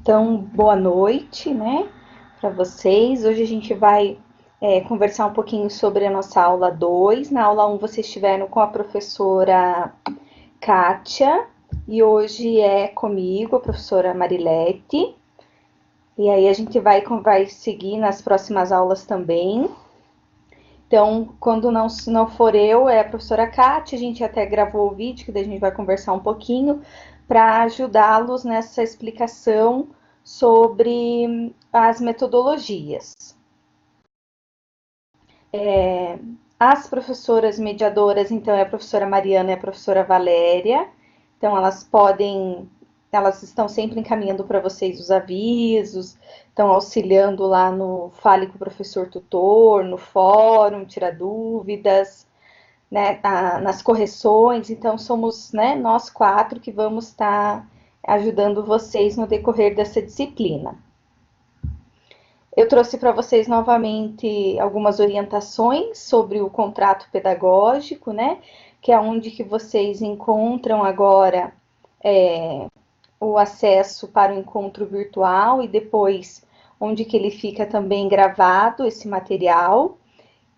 Então, boa noite, né, para vocês. Hoje a gente vai conversar um pouquinho sobre a nossa aula 2. Na aula 1 vocês estiveram com a professora Kátia e hoje é comigo, a professora Marilete. E aí a gente vai seguir nas próximas aulas também. Então, quando não for eu, é a professora Kátia, a gente até gravou o vídeo, que daí a gente vai conversar um pouquinho, para ajudá-los nessa explicação sobre as metodologias. As professoras mediadoras, então, é a professora Mariana e a professora Valéria. Então, elas estão sempre encaminhando para vocês os avisos, estão auxiliando lá no Fale com o Professor Tutor, no fórum, tira dúvidas, né, nas correções. Então, somos, né, nós 4 que vamos estar ajudando vocês no decorrer dessa disciplina. Eu trouxe para vocês novamente algumas orientações sobre o contrato pedagógico, né? Que é onde que vocês encontram agora o acesso para o encontro virtual e depois onde que ele fica também gravado, esse material.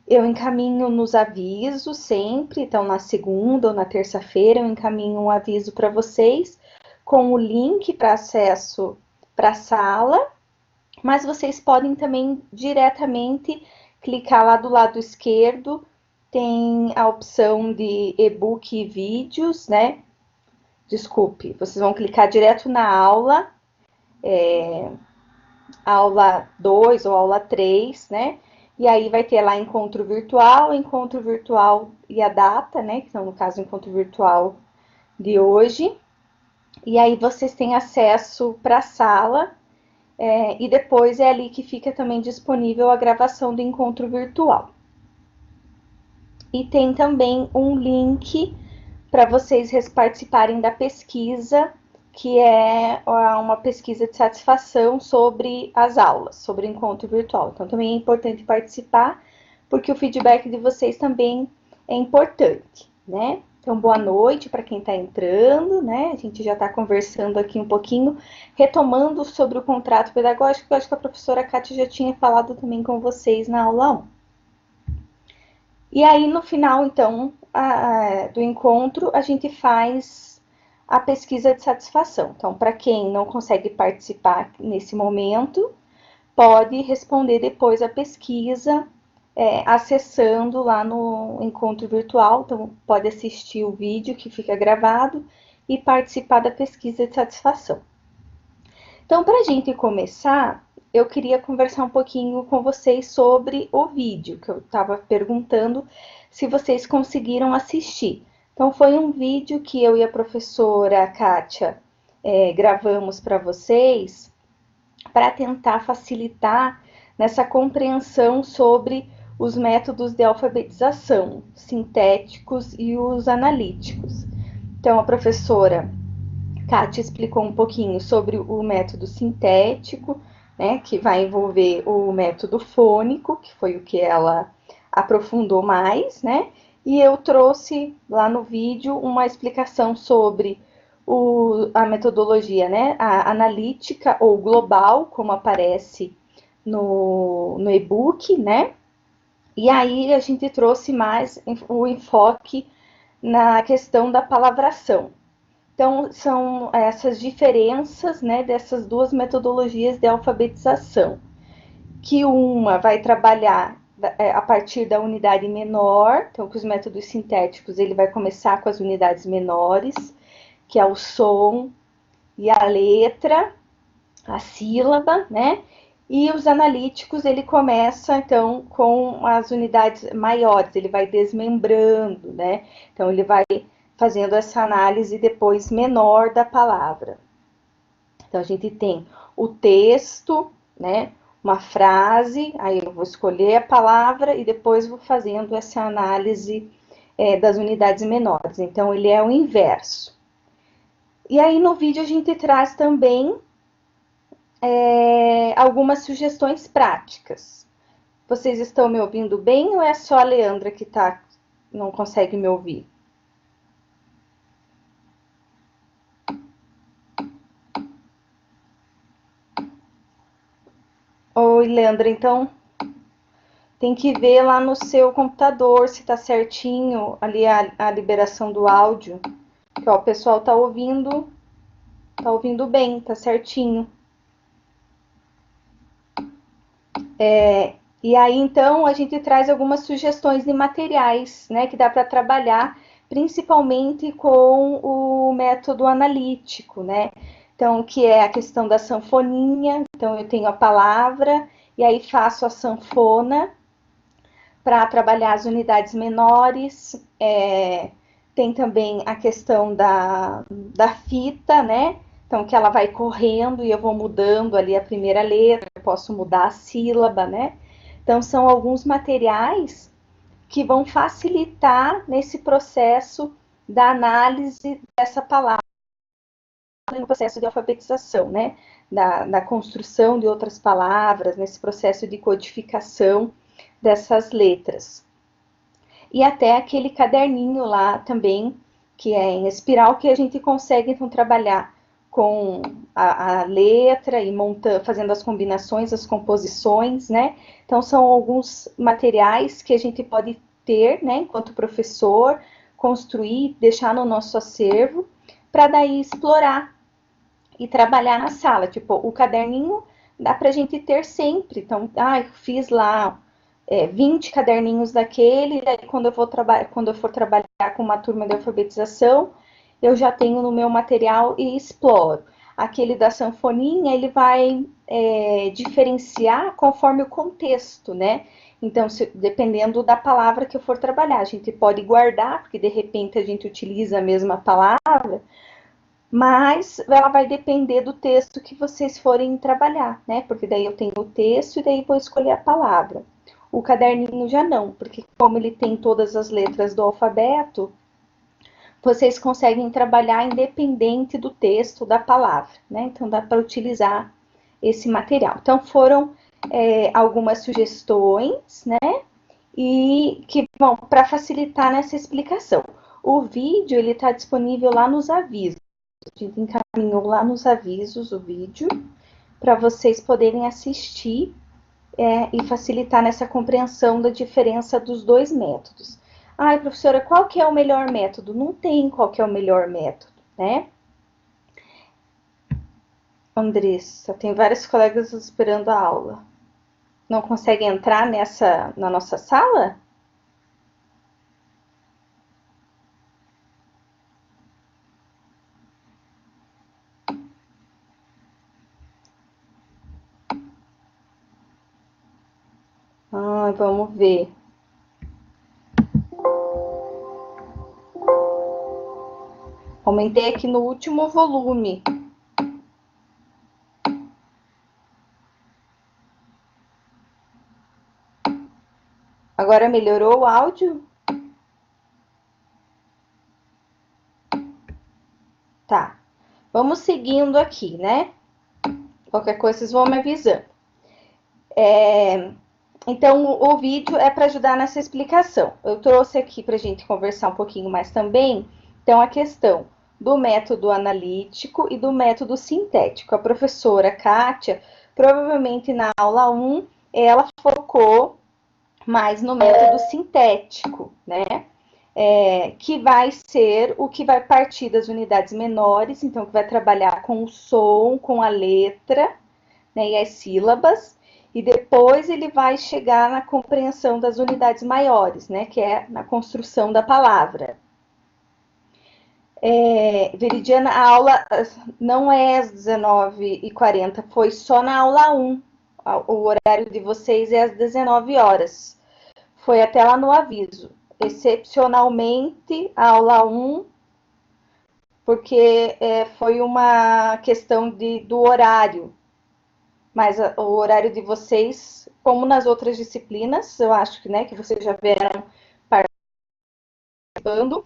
Eu encaminho nos avisos sempre, então na segunda ou na terça-feira eu encaminho um aviso para vocês com o link para acesso para a sala, mas vocês podem também diretamente clicar lá do lado esquerdo, tem a opção de e-book e vídeos, né? Desculpe, vocês vão clicar direto na aula, aula 2 ou aula 3, né? E aí vai ter lá encontro virtual e a data, né? Então, no caso, encontro virtual de hoje. E aí vocês têm acesso para a sala e depois é ali que fica também disponível a gravação do encontro virtual. E tem também um link para vocês participarem da pesquisa, que é uma pesquisa de satisfação sobre as aulas, sobre o encontro virtual. Então, também é importante participar, porque o feedback de vocês também é importante, né? Então, boa noite para quem está entrando, né? A gente já está conversando aqui um pouquinho, retomando sobre o contrato pedagógico, que eu acho que a professora Kátia já tinha falado também com vocês na aula 1. E aí, no final, então, do encontro, a gente faz a pesquisa de satisfação. Então, para quem não consegue participar nesse momento, pode responder depois a pesquisa, acessando lá no encontro virtual. Então, pode assistir o vídeo que fica gravado e participar da pesquisa de satisfação. Então, para a gente começar, eu queria conversar um pouquinho com vocês sobre o vídeo, que eu estava perguntando se vocês conseguiram assistir. Então, foi um vídeo que eu e a professora Kátia gravamos para vocês, para tentar facilitar nessa compreensão sobre os métodos de alfabetização, sintéticos e os analíticos. Então, a professora Kátia explicou um pouquinho sobre o método sintético, né, que vai envolver o método fônico, que foi o que ela aprofundou mais, né? E eu trouxe lá no vídeo uma explicação sobre a metodologia, né, a analítica ou global, como aparece no e-book, né? E aí a gente trouxe mais o enfoque na questão da palavração. Então, são essas diferenças, né, dessas duas metodologias de alfabetização, que uma vai trabalhar a partir da unidade menor, então, que os métodos sintéticos, ele vai começar com as unidades menores, que é o som e a letra, a sílaba, né? E os analíticos, ele começa, então, com as unidades maiores, ele vai desmembrando, né? Então, ele vai fazendo essa análise depois menor da palavra. Então, a gente tem o texto, né? Uma frase, aí eu vou escolher a palavra e depois vou fazendo essa análise das unidades menores. Então, ele é o inverso. E aí, no vídeo, a gente traz também algumas sugestões práticas. Vocês estão me ouvindo bem ou é só a Leandra que não consegue me ouvir? Oi, Leandra, então tem que ver lá no seu computador se tá certinho ali a liberação do áudio. Que, ó, o pessoal tá ouvindo bem, tá certinho. E aí, então, a gente traz algumas sugestões de materiais, né, que dá para trabalhar, principalmente com o método analítico, né? Então, que é a questão da sanfoninha. Então, eu tenho a palavra e aí faço a sanfona para trabalhar as unidades menores. Tem também a questão da fita, né? Então, que ela vai correndo e eu vou mudando ali a primeira letra, eu posso mudar a sílaba, né? Então, são alguns materiais que vão facilitar nesse processo da análise dessa palavra no processo de alfabetização, né? Da construção de outras palavras, nesse processo de codificação dessas letras. E até aquele caderninho lá também, que é em espiral, que a gente consegue então trabalhar com a letra e fazendo as combinações, as composições, né? Então são alguns materiais que a gente pode ter, né, enquanto professor, construir, deixar no nosso acervo, para daí explorar e trabalhar na sala. Tipo, o caderninho dá para a gente ter sempre. Então, fiz lá 20 caderninhos daquele, e daí quando eu for trabalhar com uma turma de alfabetização, eu já tenho no meu material e exploro. Aquele da sanfoninha, ele vai diferenciar conforme o contexto, né? Então, dependendo da palavra que eu for trabalhar, a gente pode guardar, porque de repente a gente utiliza a mesma palavra, mas ela vai depender do texto que vocês forem trabalhar, né? Porque daí eu tenho o texto e daí vou escolher a palavra. O caderninho já não, porque como ele tem todas as letras do alfabeto, vocês conseguem trabalhar independente do texto da palavra, né? Então dá para utilizar esse material. Então foram algumas sugestões, né? E que vão para facilitar nessa explicação. O vídeo ele está disponível lá nos avisos. A gente encaminhou lá nos avisos o vídeo para vocês poderem assistir e facilitar nessa compreensão da diferença dos dois métodos. Ai, professora, qual que é o melhor método? Não tem qual que é o melhor método, né? Andressa, tem vários colegas esperando a aula. Não consegue entrar na nossa sala? Vamos ver. Aumentei aqui no último volume. Agora melhorou o áudio? Tá. Vamos seguindo aqui, né? Qualquer coisa vocês vão me avisando. Então, o vídeo é para ajudar nessa explicação. Eu trouxe aqui para a gente conversar um pouquinho mais também, então, a questão do método analítico e do método sintético. A professora Kátia, provavelmente na aula 1, ela focou mais no método sintético, né? Que vai ser o que vai partir das unidades menores, então, que vai trabalhar com o som, com a letra, né, e as sílabas, e depois ele vai chegar na compreensão das unidades maiores, né, que é na construção da palavra. Veridiana, a aula não é às 19h40, foi só na aula 1. O horário de vocês é às 19 horas. Foi até lá no aviso. Excepcionalmente, a aula 1, porque foi uma questão do horário. Mas o horário de vocês, como nas outras disciplinas, eu acho que, né, que vocês já vieram participando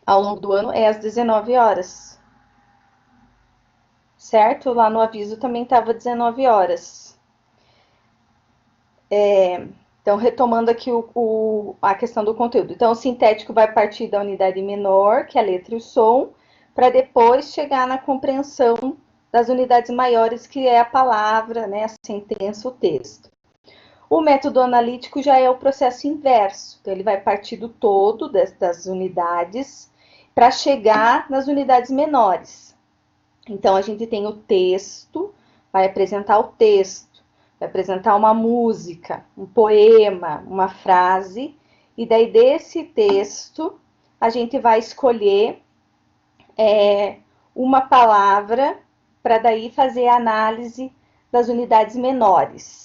ao longo do ano, é às 19 horas. Certo? Lá no aviso também estava 19 horas. Então, retomando aqui a questão do conteúdo. Então, o sintético vai partir da unidade menor, que é a letra e o som, para depois chegar na compreensão das unidades maiores, que é a palavra, né, a sentença, o texto. O método analítico já é o processo inverso, então ele vai partir do todo das unidades para chegar nas unidades menores. Então a gente tem o texto, vai apresentar o texto, vai apresentar uma música, um poema, uma frase, e daí desse texto a gente vai escolher uma palavra para daí fazer a análise das unidades menores.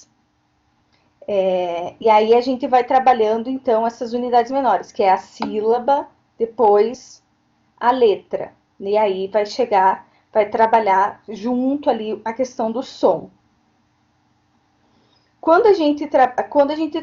E aí a gente vai trabalhando então essas unidades menores, que é a sílaba, depois a letra. E aí vai chegar, vai trabalhar junto ali a questão do som. Quando a gente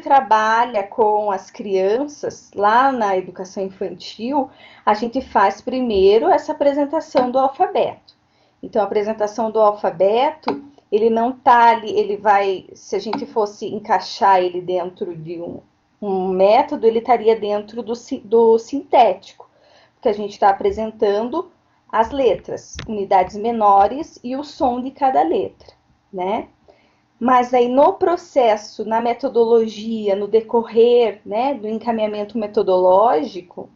trabalha com as crianças, lá na educação infantil, a gente faz primeiro essa apresentação do alfabeto. Então, a apresentação do alfabeto, ele não tá ali, ele vai, se a gente fosse encaixar ele dentro de um método, ele estaria dentro do sintético, porque a gente está apresentando as letras, unidades menores e o som de cada letra, né? Mas aí no processo, na metodologia, no decorrer, né, do encaminhamento metodológico,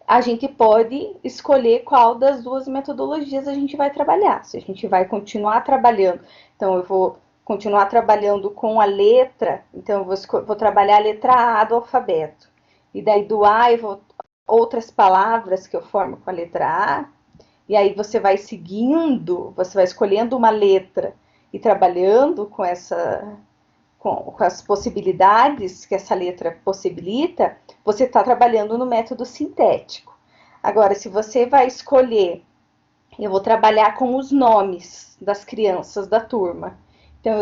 a gente pode escolher qual das duas metodologias a gente vai trabalhar. Se a gente vai continuar trabalhando, então eu vou continuar trabalhando com a letra, então eu vou trabalhar a letra A do alfabeto. E daí do A eu vou outras palavras que eu formo com a letra A, e aí você vai seguindo, você vai escolhendo uma letra e trabalhando com as possibilidades que essa letra possibilita, você está trabalhando no método sintético. Agora, se você vai escolher, eu vou trabalhar com os nomes das crianças da turma. Então,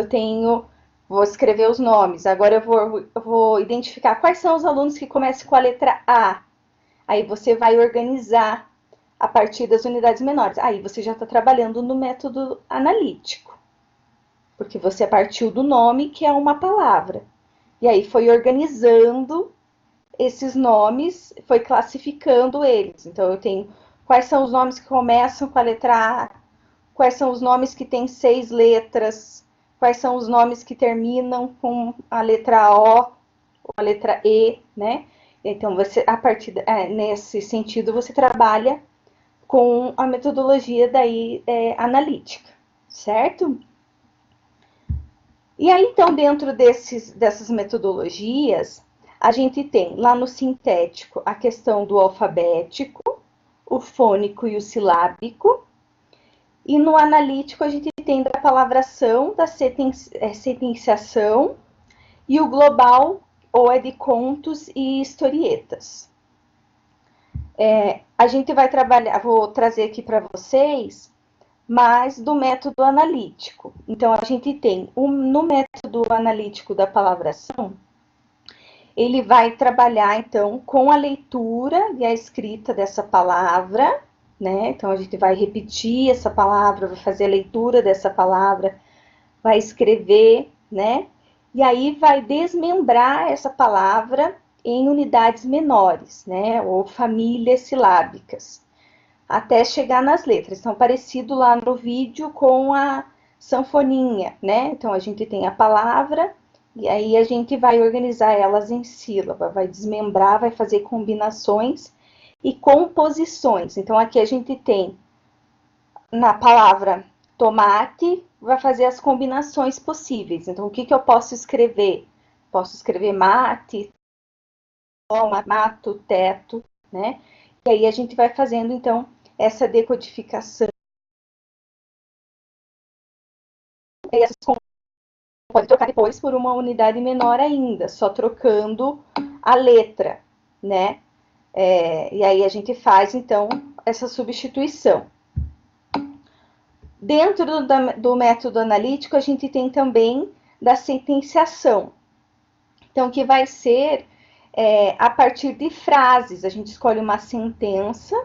vou escrever os nomes. Agora, eu vou identificar quais são os alunos que começam com a letra A. Aí, você vai organizar a partir das unidades menores. Aí, você já está trabalhando no método analítico, porque você partiu do nome, que é uma palavra. E aí foi organizando esses nomes, foi classificando eles. Então, eu tenho quais são os nomes que começam com a letra A, quais são os nomes que têm 6 letras, quais são os nomes que terminam com a letra O ou a letra E, né? Então, você, nesse sentido, você trabalha com a metodologia daí analítica, certo? E aí, então, dentro dessas metodologias, a gente tem lá no sintético a questão do alfabético, o fônico e o silábico. E no analítico, a gente tem da palavração, da sentenciação e o global, ou é de contos e historietas. A gente vai trabalhar, vou trazer aqui para vocês mais do método analítico. Então, a gente tem no método analítico da palavração, ele vai trabalhar, então, com a leitura e a escrita dessa palavra, né? Então, a gente vai repetir essa palavra, vai fazer a leitura dessa palavra, vai escrever, né? E aí vai desmembrar essa palavra em unidades menores, né? Ou famílias silábicas, até chegar nas letras. Então, parecido lá no vídeo com a sanfoninha, né? Então, a gente tem a palavra e aí a gente vai organizar elas em sílaba, vai desmembrar, vai fazer combinações e composições. Então, aqui a gente tem na palavra tomate, vai fazer as combinações possíveis. Então, o que eu posso escrever? Posso escrever mate, toma, mato, teto, né? E aí a gente vai fazendo, então, essa decodificação. E essas pode trocar depois por uma unidade menor ainda, só trocando a letra, né? E aí a gente faz, então, essa substituição. Dentro do método analítico, a gente tem também da sentenciação. Então, que vai ser a partir de frases. A gente escolhe uma sentença,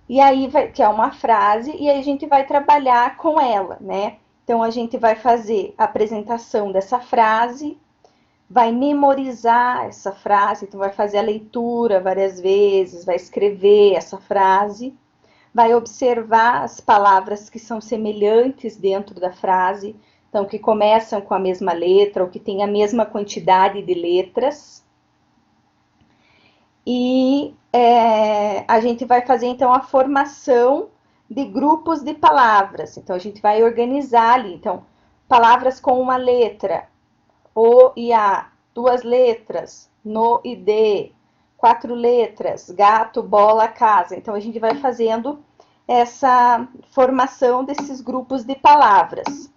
e aí que é uma frase, e aí a gente vai trabalhar com ela, né? Então, a gente vai fazer a apresentação dessa frase, vai memorizar essa frase, então vai fazer a leitura várias vezes, vai escrever essa frase, vai observar as palavras que são semelhantes dentro da frase. então que começam com a mesma letra ou que têm a mesma quantidade de letras. E a gente vai fazer então a formação de grupos de palavras. Então a gente vai organizar ali. Então, palavras com uma letra, o e a, duas letras, no e de, quatro letras, gato, bola, casa. Então a gente vai fazendo essa formação desses grupos de palavras.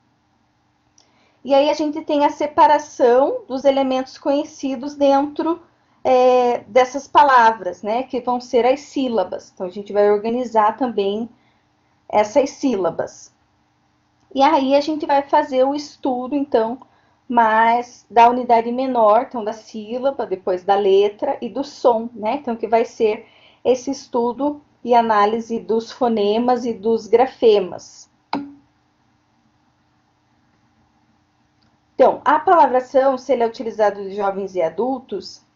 E aí a gente tem a separação dos elementos conhecidos dentro dessas palavras, né? Que vão ser as sílabas. Então a gente vai organizar também essas sílabas. E aí a gente vai fazer o estudo, então, mais da unidade menor, então da sílaba, depois da letra e do som, né? Então que vai ser esse estudo e análise dos fonemas e dos grafemas. Então, a palavração, se ele é utilizado de jovens e adultos,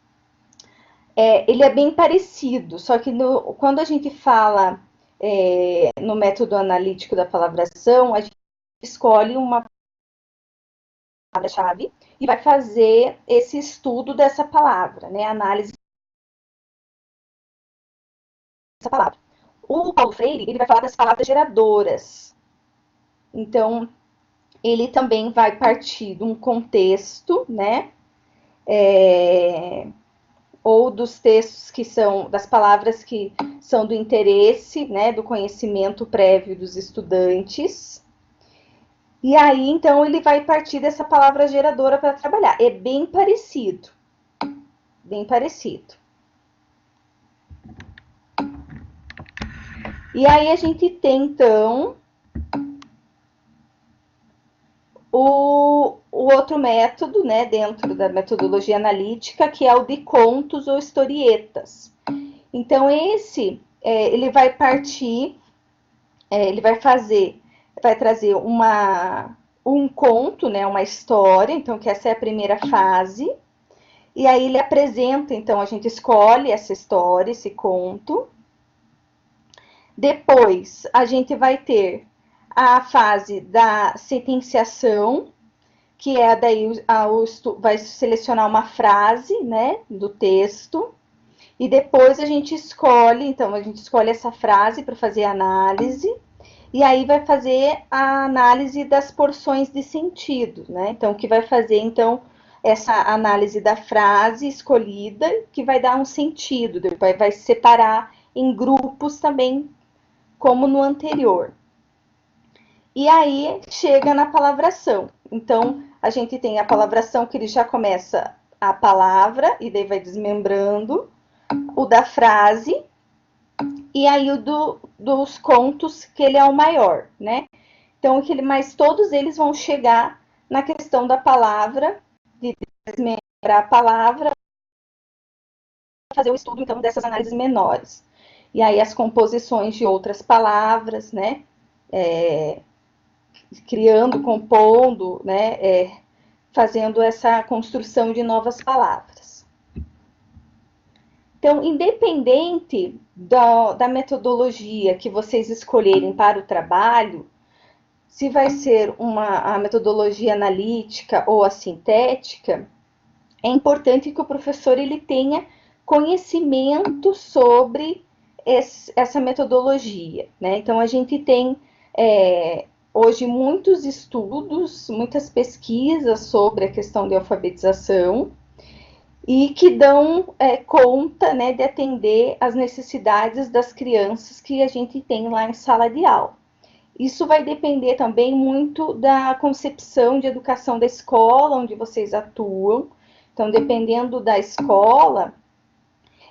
ele é bem parecido, só que quando a gente fala no método analítico da palavração, a gente escolhe uma palavra-chave e vai fazer esse estudo dessa palavra, né? Análise dessa palavra. O Paulo Freire, ele vai falar das palavras geradoras. Então, ele também vai partir de um contexto, né? Ou dos textos que são, das palavras que são do interesse, né, do conhecimento prévio dos estudantes. E aí, então, ele vai partir dessa palavra geradora para trabalhar. É bem parecido. Bem parecido. E aí a gente tem, então, o outro método, né, dentro da metodologia analítica, que é o de contos ou historietas. Então, esse, ele vai partir, ele vai trazer um conto, né, uma história, então, que essa é a primeira fase, e aí ele apresenta, então, a gente escolhe essa história, esse conto. Depois, a gente vai ter a fase da sentenciação, que é daí vai selecionar uma frase, né, do texto, e depois a gente escolhe, então a gente escolhe essa frase para fazer a análise, e aí vai fazer a análise das porções de sentido, né? Então, que vai fazer, então, essa análise da frase escolhida, que vai dar um sentido, vai separar em grupos também, como no anterior. E aí chega na palavração. Então, a gente tem a palavração que ele já começa a palavra, e daí vai desmembrando, o da frase, e aí o dos contos, que ele é o maior, né? Então, mas todos eles vão chegar na questão da palavra, de desmembrar a palavra, fazer o estudo, então, dessas análises menores. E aí as composições de outras palavras, né? Criando, compondo, né? Fazendo essa construção de novas palavras. Então, independente da metodologia que vocês escolherem para o trabalho, se vai ser a metodologia analítica ou a sintética, é importante que o professor ele tenha conhecimento sobre essa metodologia, né? Então, a gente tem hoje muitos estudos, muitas pesquisas sobre a questão de alfabetização, e que dão conta, né, de atender às necessidades das crianças que a gente tem lá em sala de aula. Isso vai depender também muito da concepção de educação da escola onde vocês atuam. Então, dependendo da escola,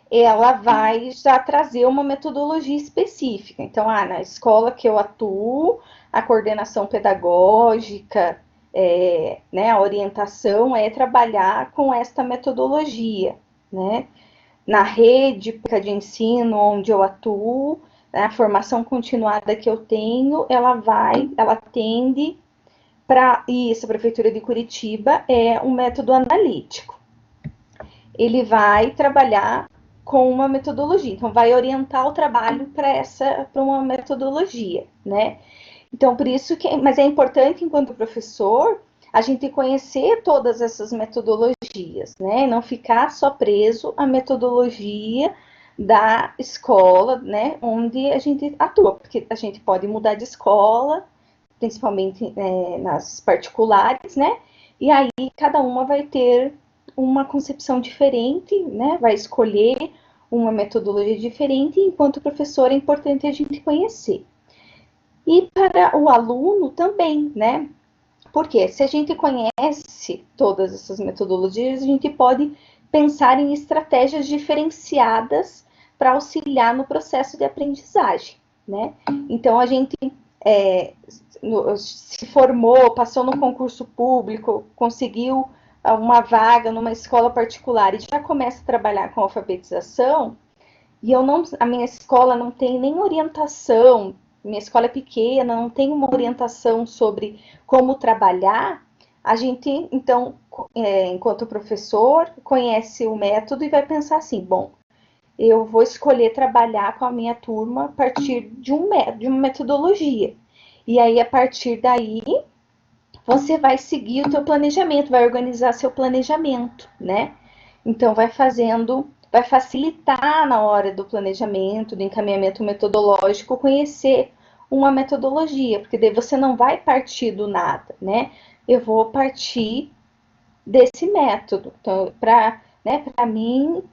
ela vai já trazer uma metodologia específica. Então, na escola que eu atuo, a coordenação pedagógica, né, a orientação é trabalhar com esta metodologia, né? Na rede de ensino onde eu atuo, a formação continuada que eu tenho, ela tende para isso, a Prefeitura de Curitiba é um método analítico. Ele vai trabalhar com uma metodologia, então vai orientar o trabalho para uma metodologia, né? Então, por isso que, mas é importante, enquanto professor, a gente conhecer todas essas metodologias, né? Não ficar só preso à metodologia da escola, né? Onde a gente atua, porque a gente pode mudar de escola, principalmente nas particulares, né? E aí cada uma vai ter uma concepção diferente, né? Vai escolher uma metodologia diferente, e enquanto professor é importante a gente conhecer. E para o aluno também, né? Porque se a gente conhece todas essas metodologias, a gente pode pensar em estratégias diferenciadas para auxiliar no processo de aprendizagem, né? Então a gente se formou, passou no concurso público, conseguiu uma vaga numa escola particular e já começa a trabalhar com alfabetização, e a minha escola não tem nem orientação, minha escola é pequena, não tem uma orientação sobre como trabalhar, a gente, então, enquanto professor, conhece o método e vai pensar assim, bom, eu vou escolher trabalhar com a minha turma a partir de uma metodologia. E aí, a partir daí, você vai seguir o teu planejamento, vai organizar seu planejamento, né? Então, vai facilitar na hora do planejamento, do encaminhamento metodológico, conhecer uma metodologia, porque daí você não vai partir do nada, né? Eu vou partir desse método. Então, para mim,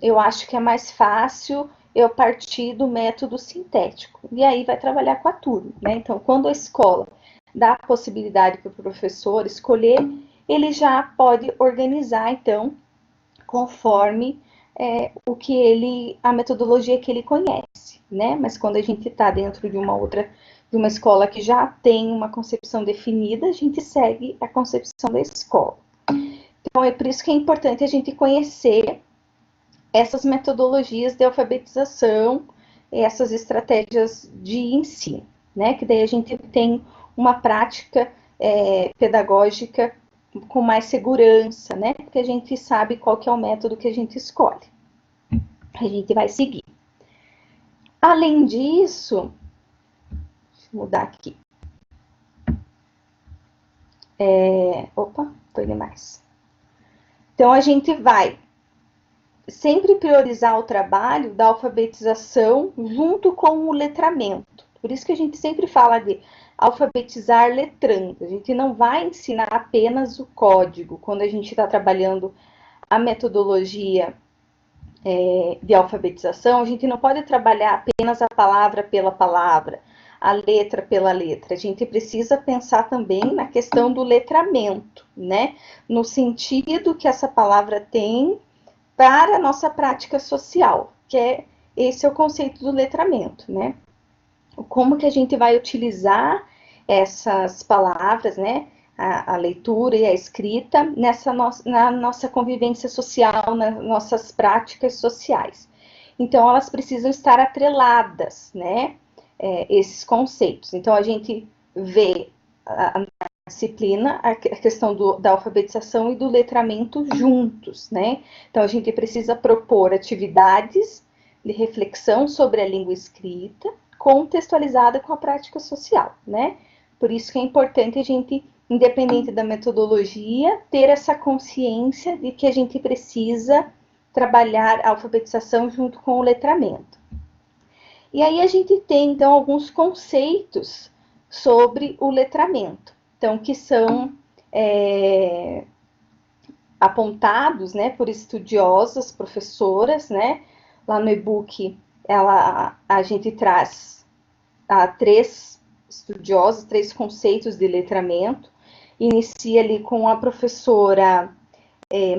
eu acho que é mais fácil eu partir do método sintético. E aí vai trabalhar com a turma, né? Então, quando a escola dá a possibilidade para o professor escolher, ele já pode organizar, então, conforme a metodologia que ele conhece, né? Mas quando a gente está dentro de de uma escola que já tem uma concepção definida, a gente segue a concepção da escola. Então, é por isso que é importante a gente conhecer essas metodologias de alfabetização, essas estratégias de ensino, né? Que daí a gente tem uma prática pedagógica com mais segurança, né? Porque a gente sabe qual que é o método que a gente escolhe. A gente vai seguir. Além disso, deixa eu mudar aqui. Opa, foi demais. Então, a gente vai sempre priorizar o trabalho da alfabetização junto com o letramento. Por isso que a gente sempre fala de alfabetizar letrando. A gente não vai ensinar apenas o código quando a gente está trabalhando a metodologia de alfabetização. A gente não pode trabalhar apenas a palavra pela palavra, a letra pela letra. A gente precisa pensar também na questão do letramento, né? No sentido que essa palavra tem para a nossa prática social, esse é o conceito do letramento, né? Como que a gente vai utilizar essas palavras, né? A leitura e a escrita na nossa convivência social, nas nossas práticas sociais. Então, elas precisam estar atreladas, né? Esses conceitos. Então, a gente vê a disciplina, a questão da alfabetização e do letramento juntos, né? Então, a gente precisa propor atividades de reflexão sobre a língua escrita, contextualizada com a prática social, né? Por isso que é importante a gente, independente da metodologia, ter essa consciência de que a gente precisa trabalhar a alfabetização junto com o letramento. E aí a gente tem, então, alguns conceitos sobre o letramento, então, que são apontados, né, por estudiosas, professoras, né? Lá no e-book, a gente traz três estudiosos, três conceitos de letramento. Inicia ali com a professora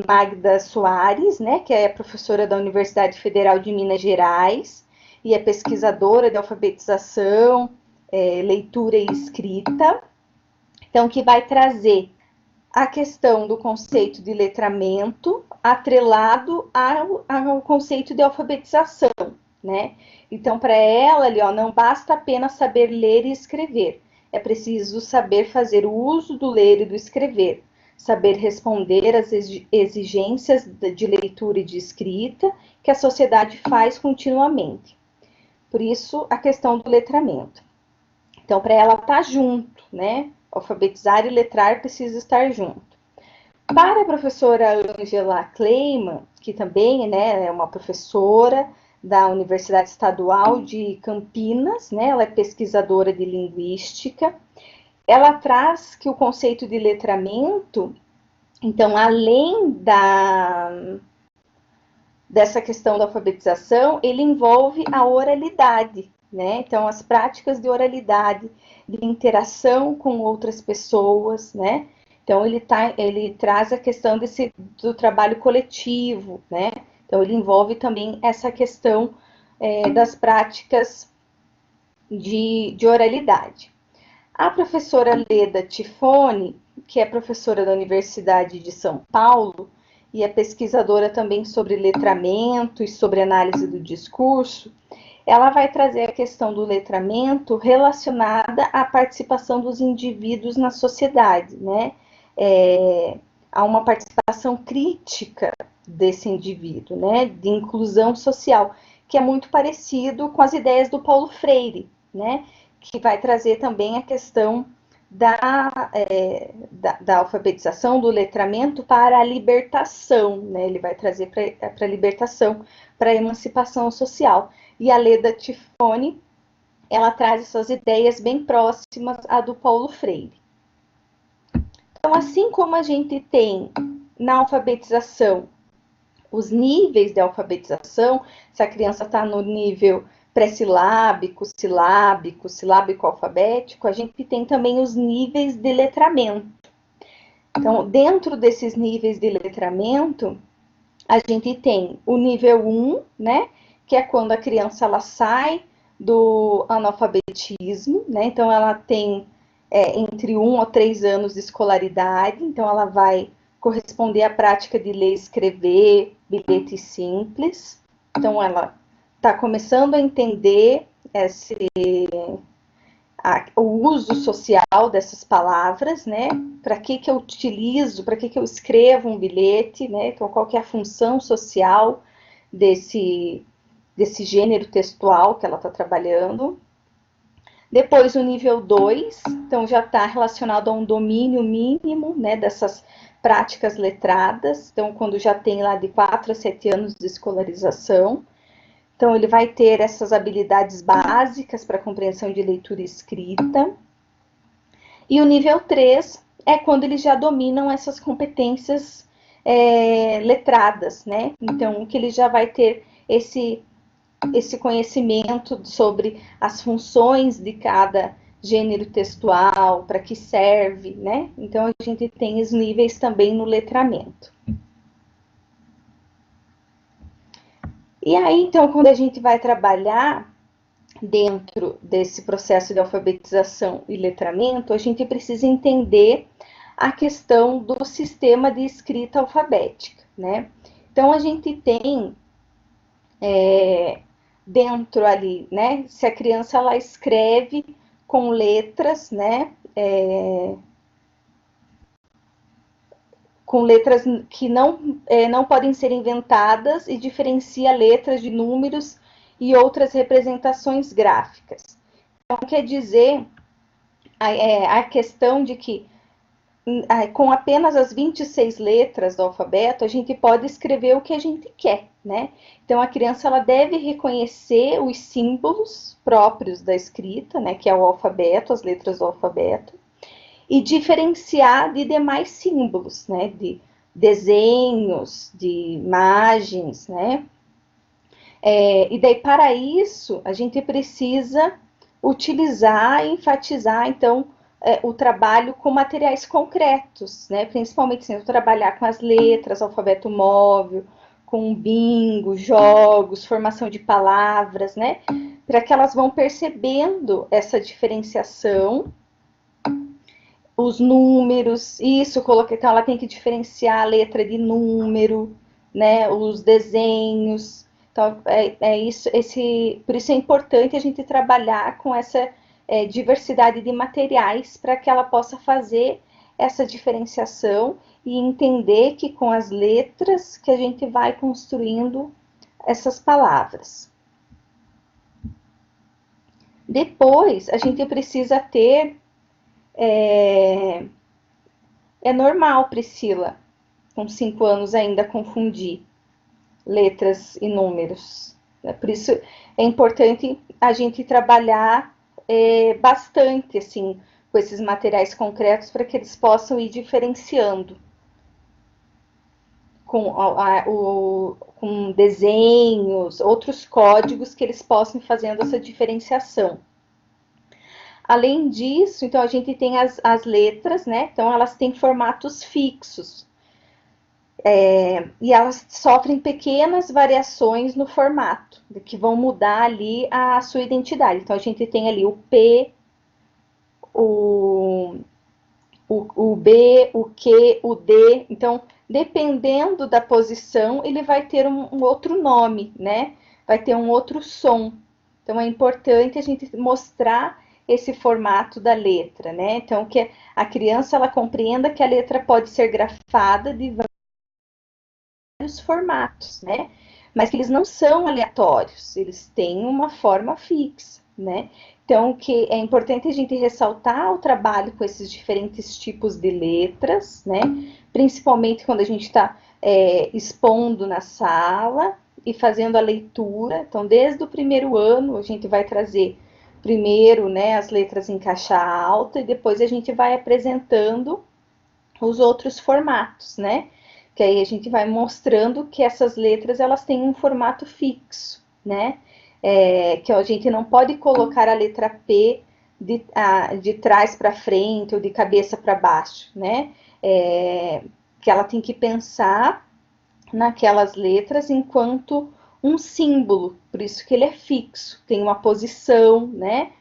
Magda Soares, né, que é professora da Universidade Federal de Minas Gerais e é pesquisadora de alfabetização, leitura e escrita. Então, que vai trazer a questão do conceito de letramento atrelado ao conceito de alfabetização, né? Então, para ela, ali, ó, não basta apenas saber ler e escrever, é preciso saber fazer o uso do ler e do escrever, saber responder às exigências de leitura e de escrita que a sociedade faz continuamente. Por isso, a questão do letramento. Então, para ela estar junto, né? Alfabetizar e letrar precisa estar junto. Para a professora Angela Kleiman, que também, né, é uma professora da Universidade Estadual de Campinas, né, ela é pesquisadora de linguística, ela traz que o conceito de letramento, então, além dessa questão da alfabetização, ele envolve a oralidade, né? Então, as práticas de oralidade, de interação com outras pessoas, né? Então, ele traz a questão do trabalho coletivo, né? Então, ele envolve também essa questão das práticas de oralidade. A professora Leda Tifone, que é professora da Universidade de São Paulo e é pesquisadora também sobre letramento e sobre análise do discurso, ela vai trazer a questão do letramento relacionada à participação dos indivíduos na sociedade, né? Há uma participação crítica desse indivíduo, né? De inclusão social, que é muito parecido com as ideias do Paulo Freire, né? Que vai trazer também a questão da alfabetização, do letramento para a libertação, né? Ele vai trazer para a libertação, para a emancipação social. E a Leda Tifone, ela traz essas ideias bem próximas à do Paulo Freire. Então, assim como a gente tem na alfabetização os níveis de alfabetização, se a criança está no nível pré-silábico, silábico, silábico alfabético, a gente tem também os níveis de letramento. Então, dentro desses níveis de letramento, a gente tem o nível 1, né, que é quando a criança ela sai do analfabetismo, né, então ela tem entre 1 a 3 anos de escolaridade, então ela vai corresponder à prática de ler e escrever bilhetes simples. Então, ela está começando a entender o uso social dessas palavras, né? Para que eu utilizo, para que eu escrevo um bilhete, né? Então, qual que é a função social desse gênero textual que ela está trabalhando. Depois, o nível 2, então já está relacionado a um domínio mínimo, né, dessas práticas letradas. Então, quando já tem lá de 4 a 7 anos de escolarização. Então, ele vai ter essas habilidades básicas para compreensão de leitura e escrita. E o nível 3 é quando eles já dominam essas competências letradas, né? Então, que ele já vai ter esse conhecimento sobre as funções de cada gênero textual, para que serve, né? Então, a gente tem os níveis também no letramento. E aí, então, quando a gente vai trabalhar dentro desse processo de alfabetização e letramento, a gente precisa entender a questão do sistema de escrita alfabética, né? Então, a gente tem dentro ali, né? Se a criança ela escreve com letras, né? Com letras que não podem ser inventadas e diferencia letras de números e outras representações gráficas. Então, quer dizer a questão de que com apenas as 26 letras do alfabeto, a gente pode escrever o que a gente quer, né? Então, a criança ela deve reconhecer os símbolos próprios da escrita, né? Que é o alfabeto, as letras do alfabeto, e diferenciar de demais símbolos, né? De desenhos, de imagens, né? E daí, para isso, a gente precisa utilizar e enfatizar, então, o trabalho com materiais concretos, né? Principalmente se eu trabalhar com as letras, alfabeto móvel, com bingo, jogos, formação de palavras, né? Para que elas vão percebendo essa diferenciação, os números, isso, coloquei, então ela tem que diferenciar a letra de número, né? Os desenhos. Então, por isso é importante a gente trabalhar com essa diversidade de materiais para que ela possa fazer essa diferenciação e entender que com as letras que a gente vai construindo essas palavras. Depois, a gente precisa ter. É normal, Priscila, com 5 anos ainda confundir letras e números. Por isso é importante a gente trabalhar bastante assim com esses materiais concretos para que eles possam ir diferenciando com desenhos, outros códigos que eles possam ir fazendo essa diferenciação. Além disso, então a gente tem as letras, né? Então elas têm formatos fixos. E elas sofrem pequenas variações no formato, que vão mudar ali a sua identidade. Então a gente tem ali o P, o, o B, o Q, o D. Então, dependendo da posição, ele vai ter um outro nome, né? Vai ter um outro som. Então, é importante a gente mostrar esse formato da letra, né? Então, que a criança ela compreenda que a letra pode ser grafada de vários formatos, né? Mas que eles não são aleatórios, eles têm uma forma fixa, né? Então, que é importante a gente ressaltar o trabalho com esses diferentes tipos de letras, né? Principalmente quando a gente está expondo na sala e fazendo a leitura. Então, desde o primeiro ano, a gente vai trazer primeiro, né, as letras em caixa alta e depois a gente vai apresentando os outros formatos, né? Que aí a gente vai mostrando que essas letras elas têm um formato fixo, né? Que a gente não pode colocar a letra P de trás para frente ou de cabeça para baixo, né? Que ela tem que pensar naquelas letras enquanto um símbolo, por isso que ele é fixo, tem uma posição, né?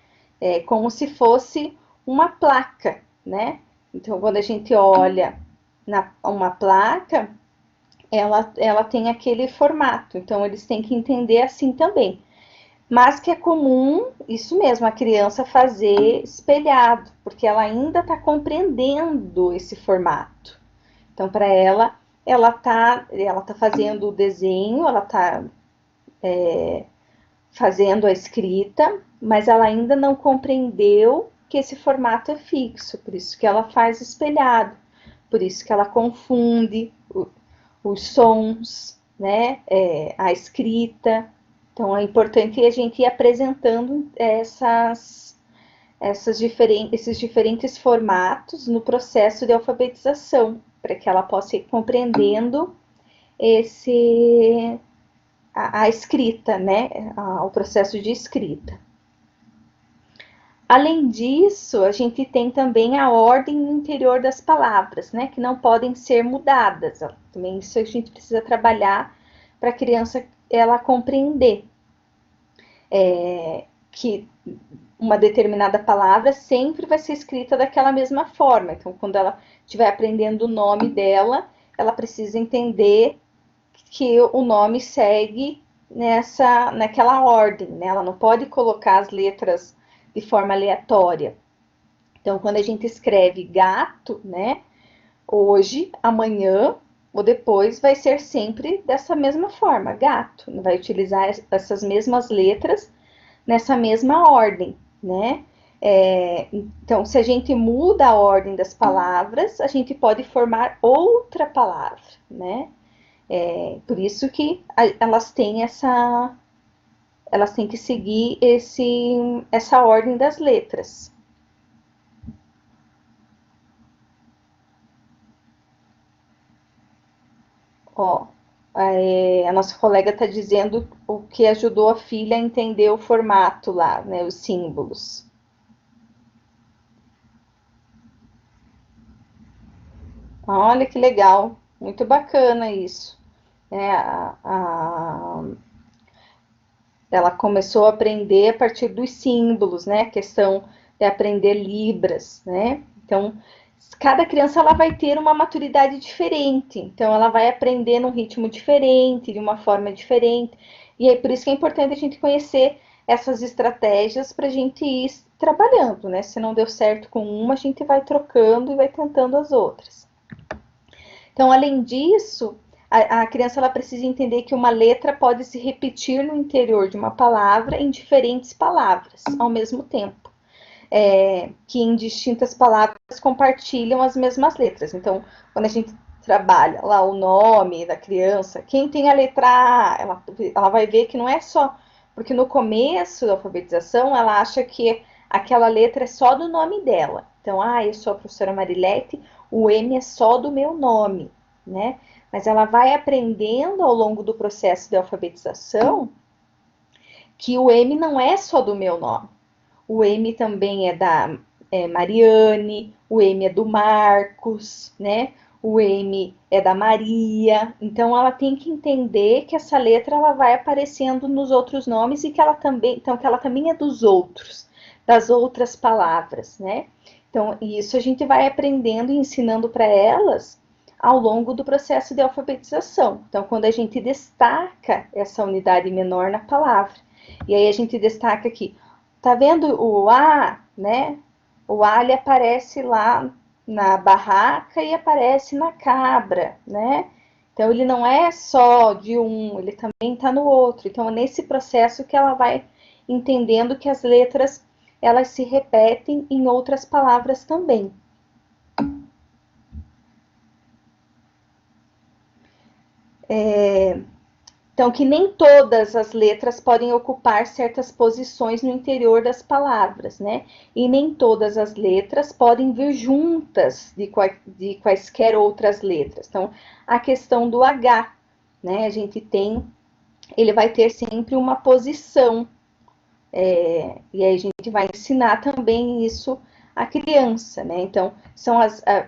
Como se fosse uma placa, né? Então, quando a gente olha uma placa, ela tem aquele formato. Então, eles têm que entender assim também. Mas que é comum, isso mesmo, a criança fazer espelhado, porque ela ainda está compreendendo esse formato. Então, para ela tá fazendo o desenho, ela está fazendo a escrita, mas ela ainda não compreendeu que esse formato é fixo, por isso que ela faz espelhado, por isso que ela confunde os sons, né, a escrita. Então é importante a gente ir apresentando esses diferentes formatos no processo de alfabetização, para que ela possa ir compreendendo esse a escrita, né, o processo de escrita. Além disso, a gente tem também a ordem no interior das palavras, né, que não podem ser mudadas. Também isso a gente precisa trabalhar para a criança ela compreender que uma determinada palavra sempre vai ser escrita daquela mesma forma. Então, quando ela estiver aprendendo o nome dela, ela precisa entender que o nome segue naquela ordem, né? Ela não pode colocar as letras de forma aleatória. Então, quando a gente escreve gato, né? Hoje, amanhã ou depois vai ser sempre dessa mesma forma, gato. Vai utilizar essas mesmas letras nessa mesma ordem, né? Então, se a gente muda a ordem das palavras, a gente pode formar outra palavra, né? Por isso que elas têm que seguir essa ordem das letras. Ó, a nossa colega está dizendo o que ajudou a filha a entender o formato lá, né, os símbolos. Olha que legal, muito bacana isso. É, ela começou a aprender a partir dos símbolos, né? A questão de aprender libras, né? Então, cada criança ela vai ter uma maturidade diferente, então ela vai aprender num ritmo diferente, de uma forma diferente, e é por isso que é importante a gente conhecer essas estratégias para a gente ir trabalhando, né? Se não deu certo com uma, a gente vai trocando e vai tentando as outras. Então, além disso, A criança ela precisa entender que uma letra pode se repetir no interior de uma palavra em diferentes palavras ao mesmo tempo. Que em distintas palavras compartilham as mesmas letras. Então, quando a gente trabalha lá o nome da criança, quem tem a letra A, ela vai ver que não é só... Porque no começo da alfabetização, ela acha que aquela letra é só do nome dela. Então, eu sou a professora Marilete, o M é só do meu nome, né? Mas ela vai aprendendo ao longo do processo de alfabetização que o M não é só do meu nome. O M também é da Mariane, o M é do Marcos, né? O M é da Maria. Então ela tem que entender que essa letra ela vai aparecendo nos outros nomes e que ela também, então que ela também é dos outros, das outras palavras, né? Então isso a gente vai aprendendo e ensinando para elas ao longo do processo de alfabetização. Então quando a gente destaca essa unidade menor na palavra, e aí a gente destaca aqui, tá vendo o A, né? O A ele aparece lá na barraca e aparece na cabra, né? Então ele não é só de um, ele também está no outro. Então é nesse processo que ela vai entendendo que as letras elas se repetem em outras palavras também. Então, que nem todas as letras podem ocupar certas posições no interior das palavras, né? E nem todas as letras podem vir juntas de quaisquer outras letras. Então, a questão do H, né? A gente tem, ele vai ter sempre uma posição. E aí a gente vai ensinar também isso à criança, né? Então,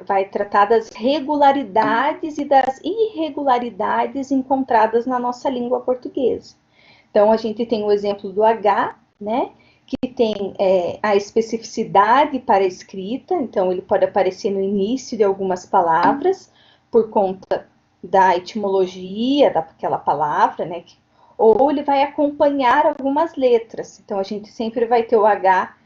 vai tratar das regularidades e das irregularidades encontradas na nossa língua portuguesa. Então, a gente tem o exemplo do H, né? Que tem a especificidade para a escrita, então ele pode aparecer no início de algumas palavras, por conta da etimologia daquela palavra, né? Ou ele vai acompanhar algumas letras. Então, a gente sempre vai ter o H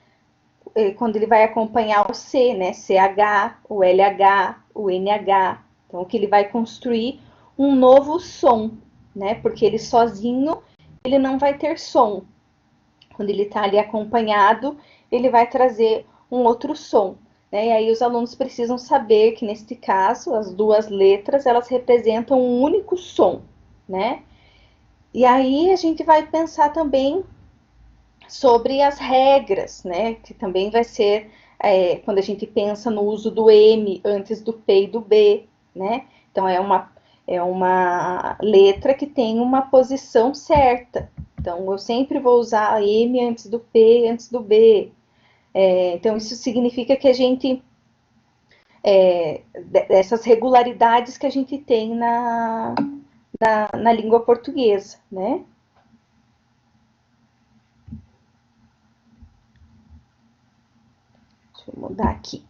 quando ele vai acompanhar o C, né? CH, o LH, o NH. Então, que ele vai construir um novo som, né? Porque ele sozinho, ele não vai ter som. Quando ele está ali acompanhado, ele vai trazer um outro som. Né? E aí os alunos precisam saber que, neste caso, as duas letras, elas representam um único som, né? E aí a gente vai pensar também sobre as regras, né? Que também vai ser quando a gente pensa no uso do M antes do P e do B, né? Então é uma letra que tem uma posição certa. Então eu sempre vou usar M antes do P, antes do B. Então isso significa que a gente dessas regularidades que a gente tem na língua portuguesa, né? Deixa eu mudar aqui.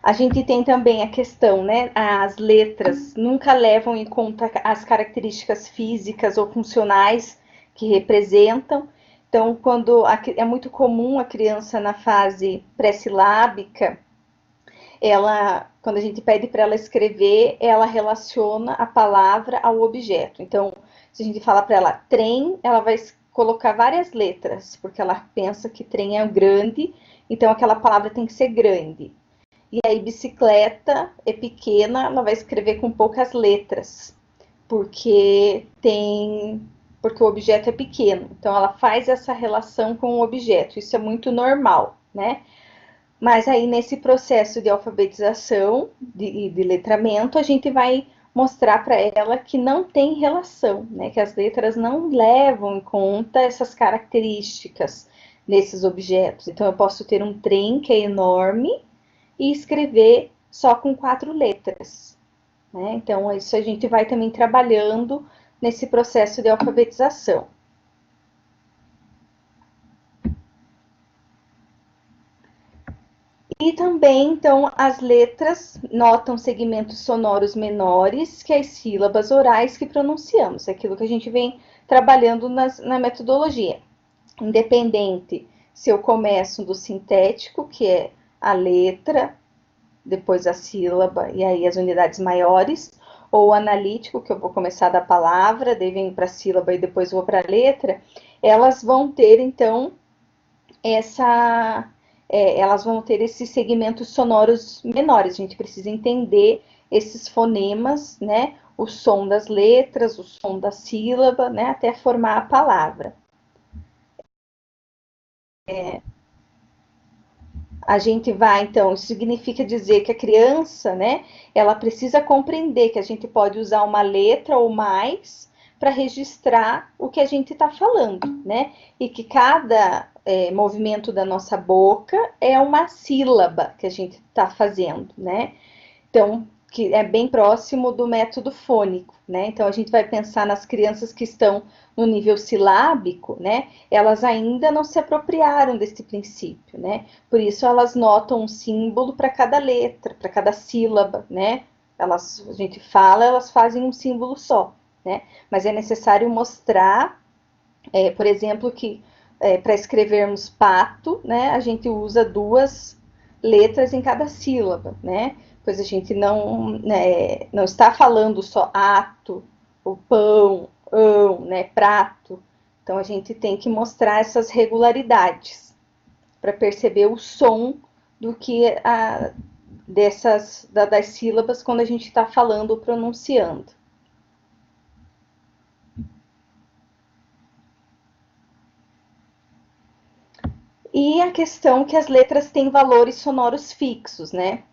A gente tem também a questão, né? As letras nunca levam em conta as características físicas ou funcionais que representam. Então, é muito comum a criança na fase pré-silábica, quando a gente pede para ela escrever, ela relaciona a palavra ao objeto. Então, se a gente falar para ela trem, ela vai colocar várias letras, porque ela pensa que trem é grande, então aquela palavra tem que ser grande. E aí, bicicleta é pequena, ela vai escrever com poucas letras, porque porque o objeto é pequeno. Então, ela faz essa relação com o objeto. Isso é muito normal, né? Mas aí, nesse processo de alfabetização e de letramento, a gente vai mostrar para ela que não tem relação, né? Que as letras não levam em conta essas características nesses objetos. Então, eu posso ter um trem que é enorme e escrever só com 4 letras, né? Então, isso a gente vai também trabalhando nesse processo de alfabetização. E também, então, as letras notam segmentos sonoros menores que as sílabas orais que pronunciamos, é aquilo que a gente vem trabalhando na metodologia. Independente se eu começo do sintético, que é a letra, depois a sílaba e aí as unidades maiores, ou analítico, que eu vou começar da palavra, daí venho para a sílaba e depois vou para a letra, elas vão ter, então, elas vão ter esses segmentos sonoros menores. A gente precisa entender esses fonemas, né? O som das letras, o som da sílaba, né? Até formar a palavra. A gente vai, então, isso significa dizer que a criança, né, ela precisa compreender que a gente pode usar uma letra ou mais para registrar o que a gente está falando, né? E que cada movimento da nossa boca é uma sílaba que a gente está fazendo, né? Então, que é bem próximo do método fônico, né? Então, a gente vai pensar nas crianças que estão no nível silábico, né? Elas ainda não se apropriaram desse princípio, né? Por isso, elas notam um símbolo para cada letra, para cada sílaba, né? A gente fala, elas fazem um símbolo só, né? Mas é necessário mostrar, por exemplo, que para escrevermos pato, né? A gente usa duas letras em cada sílaba, né? Pois a gente não está falando só ato, o pão, né, prato. Então a gente tem que mostrar essas regularidades para perceber o som do que das sílabas quando a gente está falando ou pronunciando. E a questão que as letras têm valores sonoros fixos, né?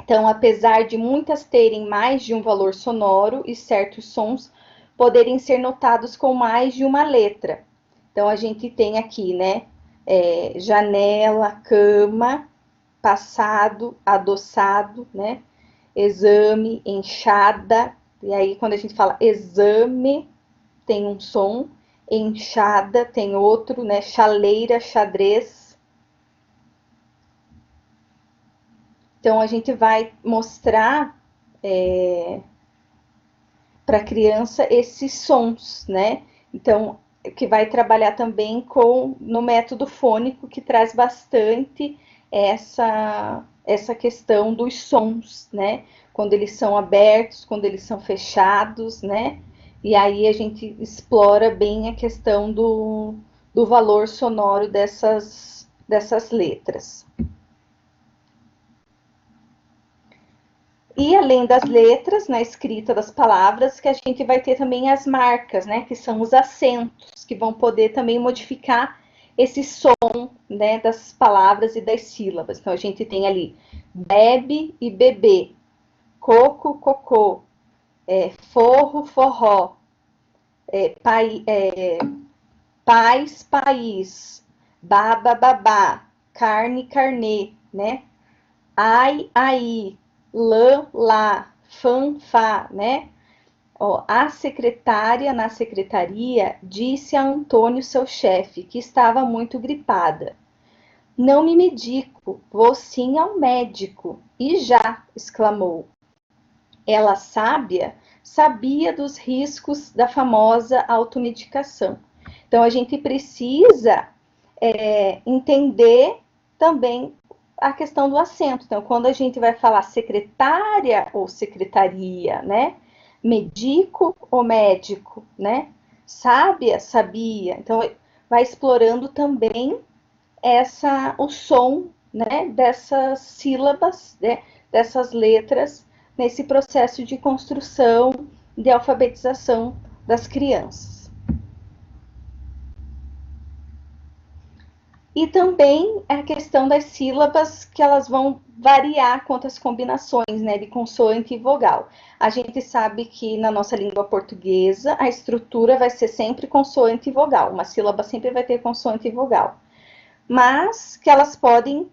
Então, apesar de muitas terem mais de um valor sonoro e certos sons poderem ser notados com mais de uma letra. Então, a gente tem aqui, né? Janela, cama, passado, adoçado, né? Exame, enxada. E aí, quando a gente fala exame, tem um som. Enxada tem outro, né? Chaleira, xadrez. Então, a gente vai mostrar para a criança esses sons, né? Então, que vai trabalhar também no método fônico, que traz bastante essa questão dos sons, né? Quando eles são abertos, quando eles são fechados, né? E aí a gente explora bem a questão do valor sonoro dessas letras. E além das letras, na escrita das palavras, que a gente vai ter também as marcas, né? Que são os acentos, que vão poder também modificar esse som, né? Das palavras e das sílabas. Então, a gente tem ali bebe e bebê, coco, cocô, forro, forró, paz, país, baba, babá, carne, carnê, né? Ai, aí, lã, lá, fã, fá, né? Ó, a secretária na secretaria disse a Antônio, seu chefe, que estava muito gripada. Não me medico, vou sim ao médico. E já, exclamou. Ela, sábia, sabia dos riscos da famosa automedicação. Então, a gente precisa entender também a questão do acento. Então, quando a gente vai falar secretária ou secretaria, né? Medico ou médico, né? Sábia, sabia. Então, vai explorando também o som, né? Dessas sílabas, né? Dessas letras nesse processo de construção, de alfabetização das crianças. E também a questão das sílabas, que elas vão variar quanto às combinações, né, de consoante e vogal. A gente sabe que na nossa língua portuguesa a estrutura vai ser sempre consoante e vogal. Uma sílaba sempre vai ter consoante e vogal. Mas que elas podem,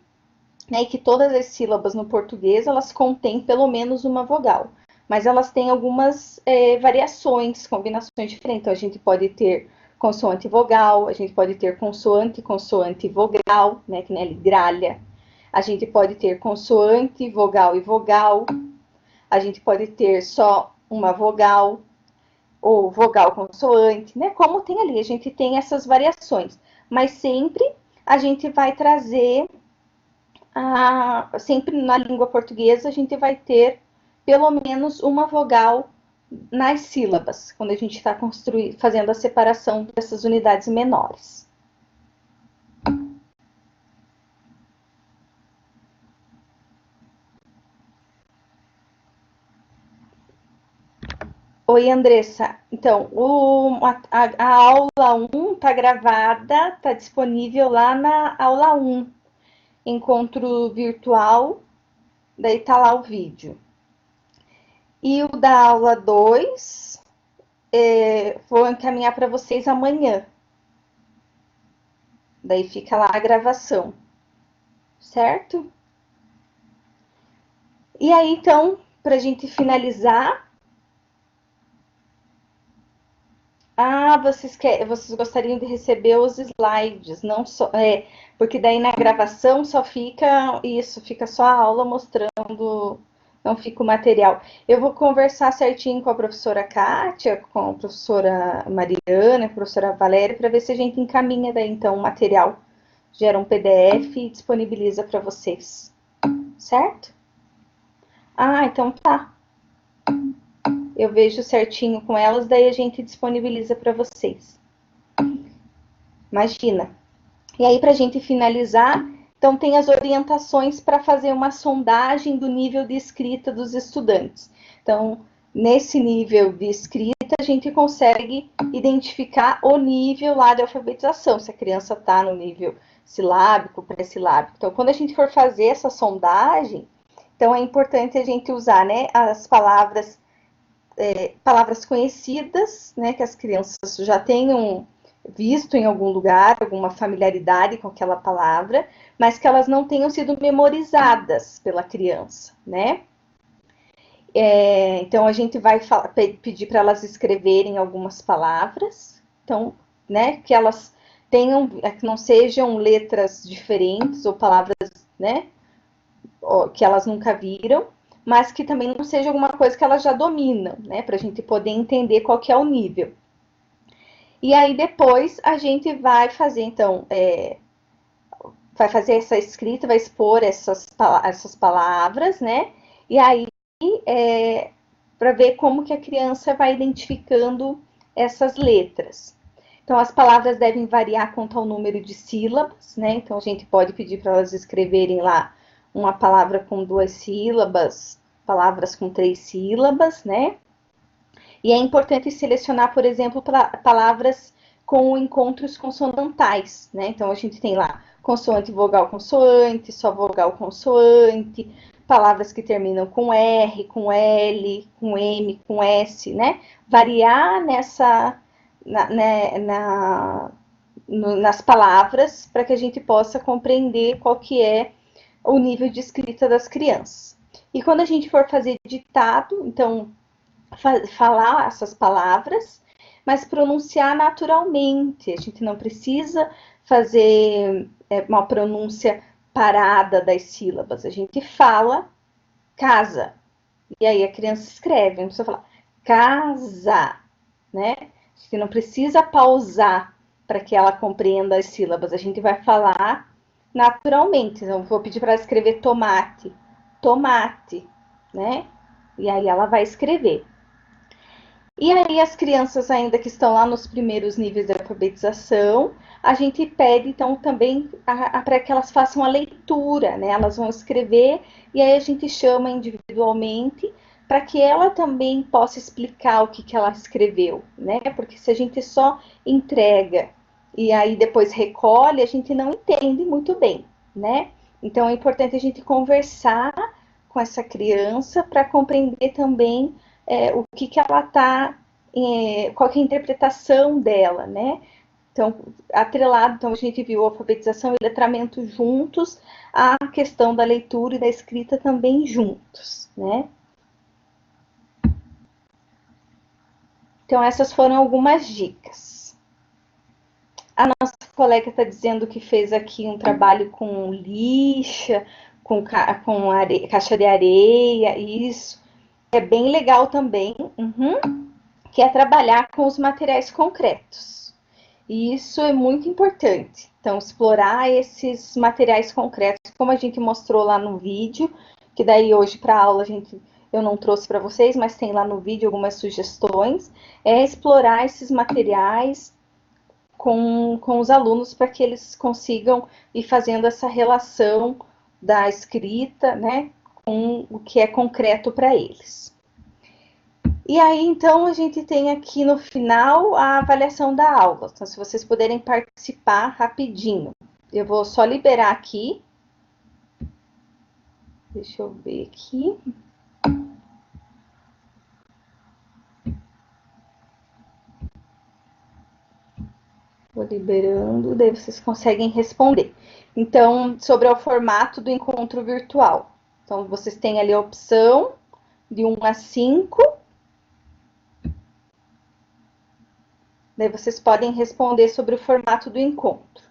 né, que todas as sílabas no português elas contêm pelo menos uma vogal. Mas elas têm algumas variações, combinações diferentes. Então, a gente pode ter consoante e vogal, a gente pode ter consoante, consoante e vogal, né, que nem gralha. A gente pode ter consoante, vogal e vogal. A gente pode ter só uma vogal ou vogal consoante, né? Como tem ali, a gente tem essas variações. Mas sempre a gente vai trazer sempre na língua portuguesa a gente vai ter pelo menos uma vogal nas sílabas, quando a gente está fazendo a separação dessas unidades menores. Oi, Andressa. Então, a aula 1 está gravada, está disponível lá na aula 1, encontro virtual, daí está lá o vídeo. E o da aula 2, vou encaminhar para vocês amanhã. Daí fica lá a gravação, certo? E aí, então, para a gente finalizar, vocês gostariam de receber os slides, não só, porque daí na gravação só fica isso, fica só a aula mostrando, não fica o material. Eu vou conversar certinho com a professora Kátia, com a professora Mariana, com a professora Valéria, para ver se a gente encaminha daí então o material, gera um PDF e disponibiliza para vocês, certo? Então tá. Eu vejo certinho com elas, daí a gente disponibiliza para vocês. Imagina. E aí, para a gente finalizar, então tem as orientações para fazer uma sondagem do nível de escrita dos estudantes. Então, nesse nível de escrita, a gente consegue identificar o nível lá de alfabetização, se a criança está no nível silábico, pré-silábico. Então, quando a gente for fazer essa sondagem, então é importante a gente usar, né, as palavras conhecidas, né, que as crianças já tenham visto em algum lugar, alguma familiaridade com aquela palavra, mas que elas não tenham sido memorizadas pela criança, né? Então a gente vai pedir para elas escreverem algumas palavras, então, né, que elas tenham, que não sejam letras diferentes ou palavras, né, que elas nunca viram, mas que também não seja alguma coisa que elas já dominam, né? Para a gente poder entender qual que é o nível. E aí depois a gente vai fazer, então, vai fazer essa escrita, vai expor essas palavras, né? E aí, para ver como que a criança vai identificando essas letras. Então, as palavras devem variar quanto ao número de sílabas, né? Então, a gente pode pedir para elas escreverem lá uma palavra com 2 sílabas, palavras com 3 sílabas, né? E é importante selecionar, por exemplo, palavras com encontros consonantais, né? Então, a gente tem lá consoante, vogal, consoante, só vogal, consoante, palavras que terminam com R, com L, com M, com S, né? Variar nas palavras para que a gente possa compreender qual que é o nível de escrita das crianças. E quando a gente for fazer ditado, então, falar essas palavras, mas pronunciar naturalmente. A gente não precisa fazer uma pronúncia parada das sílabas. A gente fala casa. E aí a criança escreve, não precisa falar casa, né? A gente não precisa pausar para que ela compreenda as sílabas. A gente vai falar naturalmente. Então, vou pedir para ela escrever tomate, tomate, né? E aí ela vai escrever. E aí as crianças ainda que estão lá nos primeiros níveis de alfabetização, a gente pede então também para que elas façam a leitura, né? Elas vão escrever e aí a gente chama individualmente para que ela também possa explicar o que ela escreveu, né? Porque se a gente só entrega e aí depois recolhe, a gente não entende muito bem, né? Então é importante a gente conversar com essa criança para compreender também o que ela está, qual que é a interpretação dela, né? Então, atrelado, então a gente viu alfabetização e letramento juntos, a questão da leitura e da escrita também juntos, né? Então, essas foram algumas dicas. A nossa colega está dizendo que fez aqui um trabalho com lixa, com caixa de areia, isso. É bem legal também, que é trabalhar com os materiais concretos. E isso é muito importante, Então, explorar esses materiais concretos, como a gente mostrou lá no vídeo, que daí hoje para a aula eu não trouxe para vocês, mas tem lá no vídeo algumas sugestões, é explorar esses materiais com os alunos para que eles consigam ir fazendo essa relação da escrita, né, com o que é concreto para eles. E aí, então, a gente tem aqui no final a avaliação da aula. Então, se vocês puderem participar rapidinho. Eu vou só liberar aqui. Deixa eu ver aqui. Vou liberando, daí vocês conseguem responder. Então, sobre o formato do encontro virtual. Então, vocês têm ali a opção de 1 a 5. Daí vocês podem responder sobre o formato do encontro.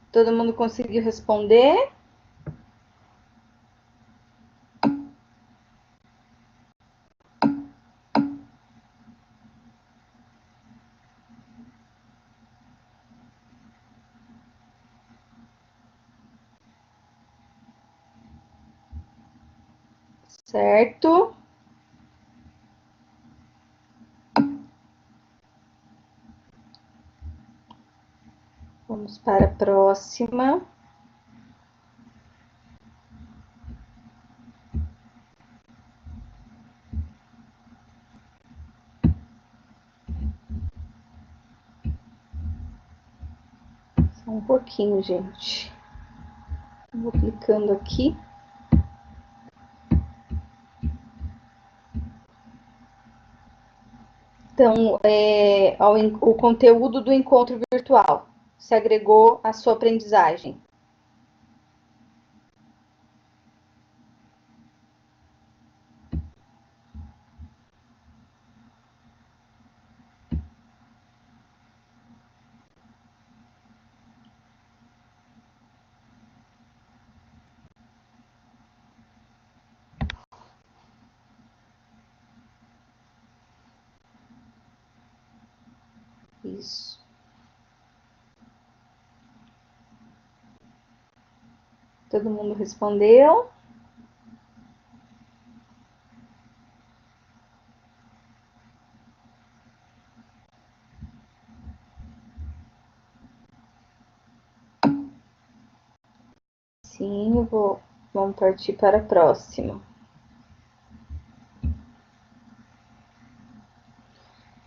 Todo mundo conseguiu responder? Certo? Vamos para a próxima. Só um pouquinho, gente. Vou clicando aqui. Então, o conteúdo do encontro virtual se agregou à sua aprendizagem. Isso. Todo mundo respondeu? Sim, vamos partir para a próxima.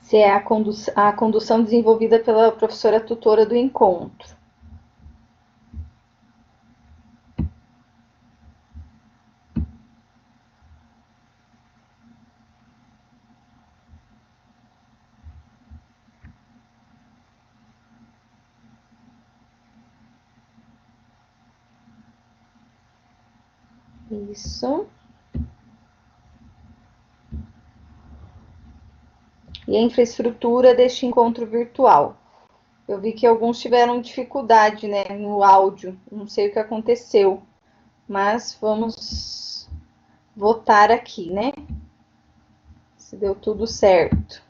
Se é a condução desenvolvida pela professora tutora do encontro. Isso. E a infraestrutura deste encontro virtual. Eu vi que alguns tiveram dificuldade, né, no áudio. Não sei o que aconteceu, mas vamos votar aqui, né? Se deu tudo certo.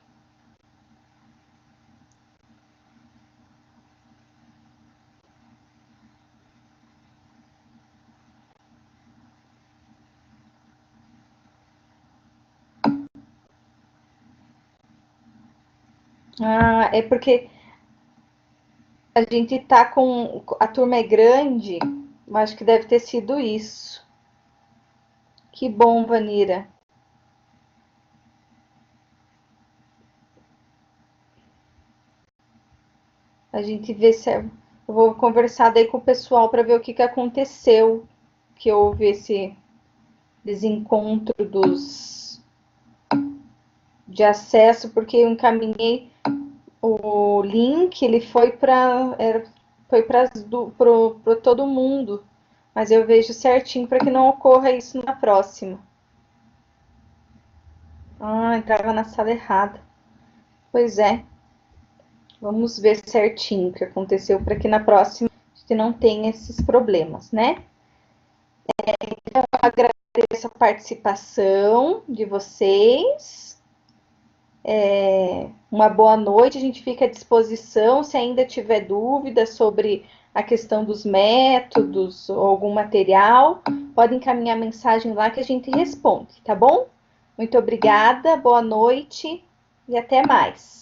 Ah, é porque a gente tá com. A turma é grande, acho que deve ter sido isso. Que bom, Vanira. A gente vê se. Eu vou conversar daí com o pessoal para ver o que, que aconteceu, que houve esse desencontro de acesso, porque eu encaminhei o link, ele foi para todo mundo, mas eu vejo certinho para que não ocorra isso na próxima. Ah, entrava na sala errada. Pois é, vamos ver certinho o que aconteceu para que na próxima a gente não tenha esses problemas, né? Então, eu agradeço a participação de vocês. Uma boa noite, a gente fica à disposição. Se ainda tiver dúvidas sobre a questão dos métodos ou algum material, pode encaminhar mensagem lá que a gente responde, tá bom? Muito obrigada, boa noite e até mais.